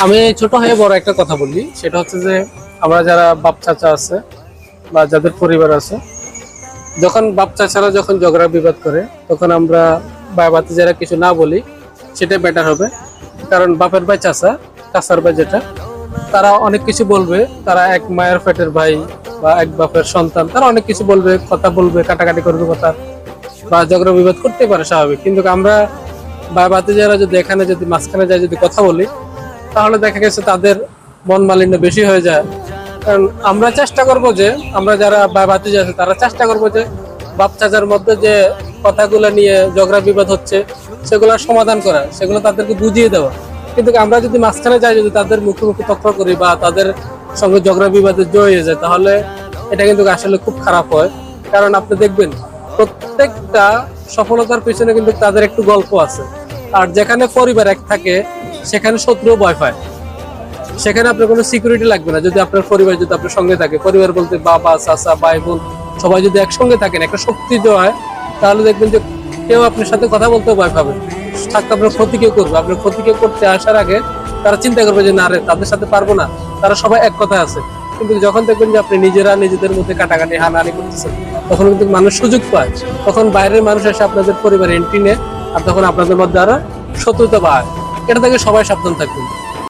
আমি ছোট হয়ে বড় একটা কথা বলি, সেটা হচ্ছে যে আমরা যারা বাপ চাচা আছে বা যাদের পরিবার আছে, যখন বাপ চাচারা যখন ঝগড়া বিবাদ করে তখন আমরা ভাই ভাতিজারা কিছু না বলি, সেটাই বেটার হবে। কারণ বাপের ভাই চাচা, চাচার ভাই যেটা, তারা অনেক কিছু বলবে। তারা এক মায়ের পেটের ভাই বা এক বাপের সন্তান, তারা অনেক কিছু বলবে, কথা বলবে, কাটাকাটি করবে কথা, বা ঝগড়া বিবাদ করতে পারে, স্বাভাবিক। কিন্তু আমরা ভাই ভাতিজারা যদি এখানে যদি মাঝখানে যায় যদি কথা বলি, তাহলে দেখা গেছে তাদের মন মালিন্য বেশি হয়ে যায়। কারণ আমরা চেষ্টা করব যে, আমরা যারা ভাই ভাতিজা আছে তারা চেষ্টা করব যে বাপ চাচার মধ্যে যে কথাগুলো নিয়ে ঝগড়া বিবাদ হচ্ছে সেগুলোর সমাধান করা, সেগুলো তাদেরকে বুঝিয়ে দেওয়া। কিন্তু আমরা যদি মাঝখানে যাই, যদি তাদের মুখে মুখে তর্ক করি বা তাদের সঙ্গে ঝগড়া বিবাদে জড়িয়ে যায়, তাহলে এটা কিন্তু আসলে খুব খারাপ হয়। কারণ আপনি দেখবেন প্রত্যেকটা সফলতার পিছনে কিন্তু তাদের একটু গল্প আছে। আর যেখানে পরিবার এক থাকে সেখানে শত্রু ভয় পায়। সেখানে আপনার কোনো সিকিউরিটি লাগবে না যদি আপনার পরিবার যদি আপনার সঙ্গে থাকে। পরিবার বলতে বাবা চাচা ভাই বোন সবাই যদি একসঙ্গে থাকেন, একটা শক্তি দেওয়া হয়, তাহলে দেখবেন যে কেউ আপনার সাথে কথা বলতে ভয় পাবে। থাকতে আপনার ক্ষতি কেউ করবে, আপনার ক্ষতি কেউ করতে আসার আগে তারা চিন্তা করবে যে না রে, তাদের সাথে পারবো না, তারা সবাই এক কথা আছে। কিন্তু যখন দেখবেন যে আপনি নিজেরা নিজেদের মধ্যে কাটাকাটি হানাহানি করতেছেন, তখন কিন্তু মানুষ সুযোগ পায়। তখন বাইরের মানুষ এসে আপনাদের পরিবারে এন্ট্রি নেয়, আর তখন আপনাদের মধ্যে আরো শত্রুতা বাড়ে। এটা থেকে সবাই সাবধান থাকবেন।